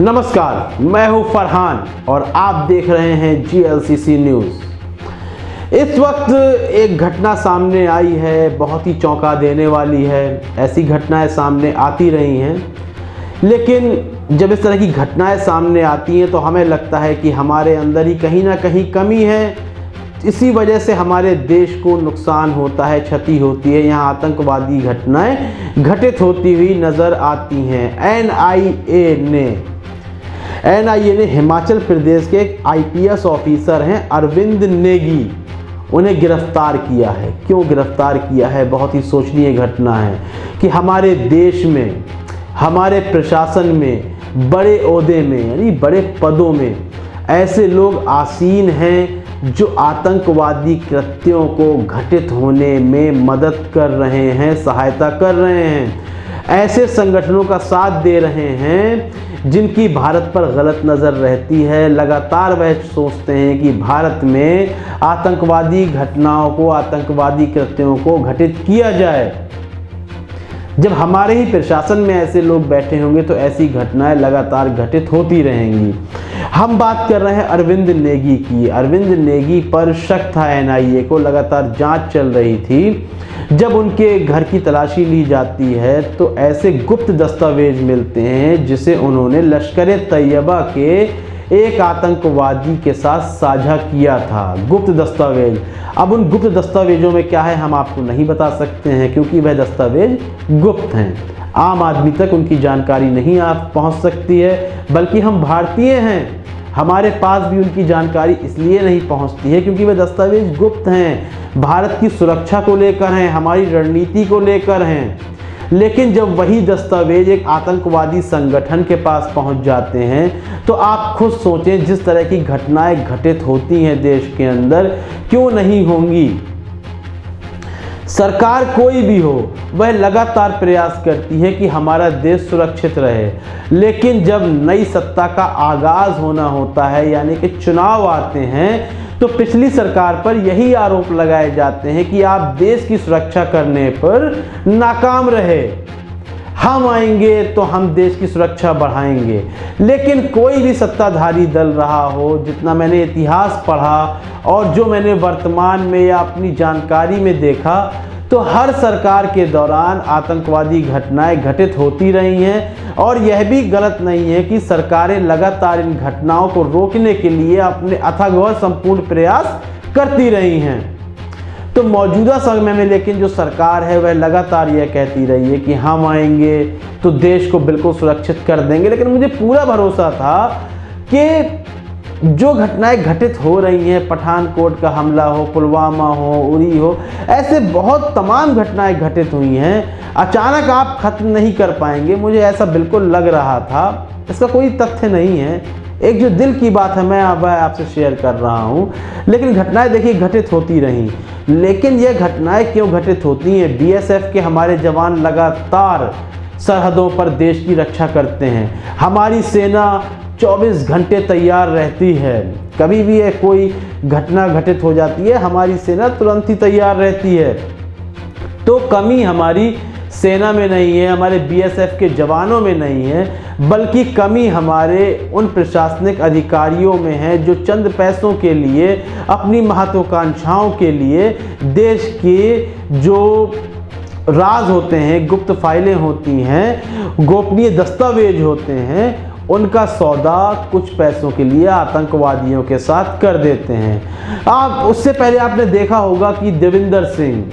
नमस्कार, मैं हूं फरहान और आप देख रहे हैं GLCC न्यूज़। इस वक्त एक घटना सामने आई है, बहुत ही चौंका देने वाली है। ऐसी घटनाएं सामने आती रही हैं, लेकिन जब इस तरह की घटनाएं सामने आती हैं तो हमें लगता है कि हमारे अंदर ही कहीं ना कहीं कमी है। इसी वजह से हमारे देश को नुकसान होता है, क्षति होती है। यहाँ आतंकवादी घटनाएं घटित होती हुई नज़र आती हैं। NIA ने हिमाचल प्रदेश के एक IPS ऑफिसर हैं अरविंद नेगी, उन्हें गिरफ्तार किया है। क्यों गिरफ्तार किया है? बहुत ही सोचनीय घटना है कि हमारे देश में, हमारे प्रशासन में, बड़े ओहदे में यानी बड़े पदों में ऐसे लोग आसीन हैं जो आतंकवादी कृत्यों को घटित होने में मदद कर रहे हैं, सहायता कर रहे हैं। ऐसे संगठनों का साथ दे रहे हैं जिनकी भारत पर गलत नज़र रहती है। लगातार वह सोचते हैं कि भारत में आतंकवादी घटनाओं को, आतंकवादी कृत्यों को घटित किया जाए। जब हमारे ही प्रशासन में ऐसे लोग बैठे होंगे तो ऐसी घटनाएं लगातार घटित होती रहेंगी। हम बात कर रहे हैं अरविंद नेगी की। अरविंद नेगी पर शक था NIA को, लगातार जांच चल रही थी। जब उनके घर की तलाशी ली जाती है तो ऐसे गुप्त दस्तावेज मिलते हैं जिसे उन्होंने लश्कर तैयबा के एक आतंकवादी के साथ साझा किया था। गुप्त दस्तावेज। अब उन गुप्त दस्तावेजों में क्या है हम आपको नहीं बता सकते हैं, क्योंकि वह दस्तावेज गुप्त हैं। आम आदमी तक उनकी जानकारी नहीं पहुंच सकती है, बल्कि हम भारतीय हैं, हमारे पास भी उनकी जानकारी इसलिए नहीं पहुंचती है क्योंकि वे दस्तावेज गुप्त हैं, भारत की सुरक्षा को लेकर हैं, हमारी रणनीति को लेकर हैं। लेकिन जब वही दस्तावेज एक आतंकवादी संगठन के पास पहुंच जाते हैं तो आप खुद सोचें, जिस तरह की घटनाएं घटित होती हैं देश के अंदर, क्यों नहीं होंगी। सरकार कोई भी हो, वह लगातार प्रयास करती है कि हमारा देश सुरक्षित रहे, लेकिन जब नई सत्ता का आगाज होना होता है यानी कि चुनाव आते हैं तो पिछली सरकार पर यही आरोप लगाए जाते हैं कि आप देश की सुरक्षा करने पर नाकाम रहे। हम आएंगे तो हम देश की सुरक्षा बढ़ाएंगे। लेकिन कोई भी सत्ताधारी दल रहा हो, जितना मैंने इतिहास पढ़ा और जो मैंने वर्तमान में या अपनी जानकारी में देखा, तो हर सरकार के दौरान आतंकवादी घटनाएं घटित होती रही हैं। और यह भी गलत नहीं है कि सरकारें लगातार इन घटनाओं को रोकने के लिए अपने अथक और संपूर्ण प्रयास करती रही हैं। तो मौजूदा समय में लेकिन जो सरकार है वह लगातार यह कहती रही है कि हम आएंगे तो देश को बिल्कुल सुरक्षित कर देंगे। लेकिन मुझे पूरा भरोसा था कि जो घटनाएं घटित हो रही हैं, पठानकोट का हमला हो, पुलवामा हो, उरी हो, ऐसे बहुत तमाम घटनाएं घटित हुई हैं, अचानक आप खत्म नहीं कर पाएंगे। मुझे ऐसा बिल्कुल लग रहा था। इसका कोई तथ्य नहीं है, एक जो दिल की बात है मैं आपसे शेयर कर रहा हूँ। लेकिन घटनाएं देखिए घटित होती रहीं। लेकिन यह घटनाएं क्यों घटित होती हैं? BSF के हमारे जवान लगातार सरहदों पर देश की रक्षा करते हैं। हमारी सेना 24 घंटे तैयार रहती है। कभी भी कोई घटना घटित हो जाती है, हमारी सेना तुरंत ही तैयार रहती है। तो कमी हमारी सेना में नहीं है, हमारे BSF के जवानों में नहीं है, बल्कि कमी हमारे उन प्रशासनिक अधिकारियों में है जो चंद पैसों के लिए, अपनी महत्वाकांक्षाओं के लिए देश के जो राज होते हैं, गुप्त फाइलें होती हैं, गोपनीय दस्तावेज होते हैं, उनका सौदा कुछ पैसों के लिए आतंकवादियों के साथ कर देते हैं। उससे पहले आपने देखा होगा कि देविंदर सिंह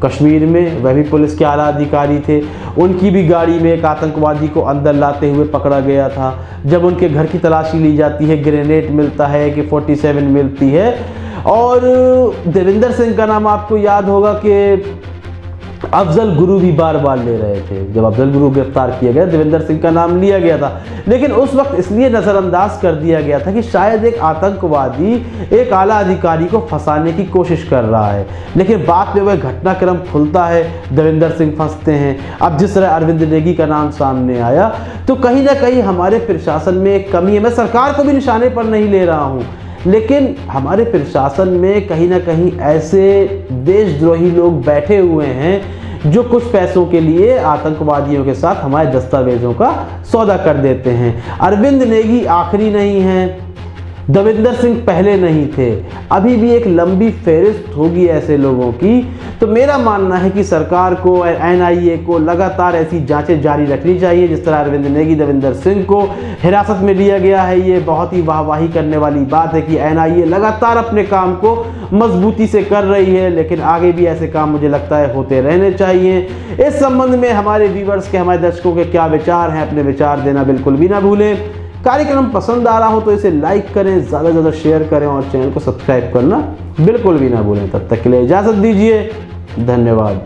कश्मीर में, वह भी पुलिस के आला अधिकारी थे, उनकी भी गाड़ी में एक आतंकवादी को अंदर लाते हुए पकड़ा गया था। जब उनके घर की तलाशी ली जाती है, ग्रेनेड मिलता है, AK-47 मिलती है। और देविंदर सिंह का नाम आपको याद होगा कि अफजल गुरु भी बार बार ले रहे थे। जब अफजल गुरु गिरफ्तार किया गया, देविंदर सिंह का नाम लिया गया था, लेकिन उस वक्त इसलिए नज़रअंदाज कर दिया गया था कि शायद एक आतंकवादी एक आला अधिकारी को फंसाने की कोशिश कर रहा है। लेकिन बाद में वह घटनाक्रम खुलता है, देविंदर सिंह फंसते हैं। अब जिस तरह अरविंद नेगी का नाम सामने आया, तो कहीं ना कहीं हमारे प्रशासन में एक कमी है। मैं सरकार को भी निशाने पर नहीं ले रहा हूँ, लेकिन हमारे प्रशासन में कहीं ना कहीं ऐसे देशद्रोही लोग बैठे हुए हैं जो कुछ पैसों के लिए आतंकवादियों के साथ हमारे दस्तावेजों का सौदा कर देते हैं। अरविंद नेगी आखिरी नहीं है, दविंदर सिंह पहले नहीं थे, अभी भी एक लंबी फहरिस्त होगी ऐसे लोगों की। तो मेरा मानना है कि सरकार को, एनआईए को लगातार ऐसी जांचें जारी रखनी चाहिए। जिस तरह अरविंद नेगी, दविंदर सिंह को हिरासत में लिया गया है, ये बहुत ही वाहवाही करने वाली बात है कि एनआईए लगातार अपने काम को मजबूती से कर रही है, लेकिन आगे भी ऐसे काम मुझे लगता है होते रहने चाहिए। इस संबंध में हमारे व्यूवर्स के, हमारे दर्शकों के क्या विचार हैं, अपने विचार देना बिल्कुल भी ना भूलें। कार्यक्रम पसंद आ रहा हो तो इसे लाइक करें, ज़्यादा से ज़्यादा शेयर करें और चैनल को सब्सक्राइब करना बिल्कुल भी ना भूलें। तब तक के लिए इजाज़त दीजिए, धन्यवाद।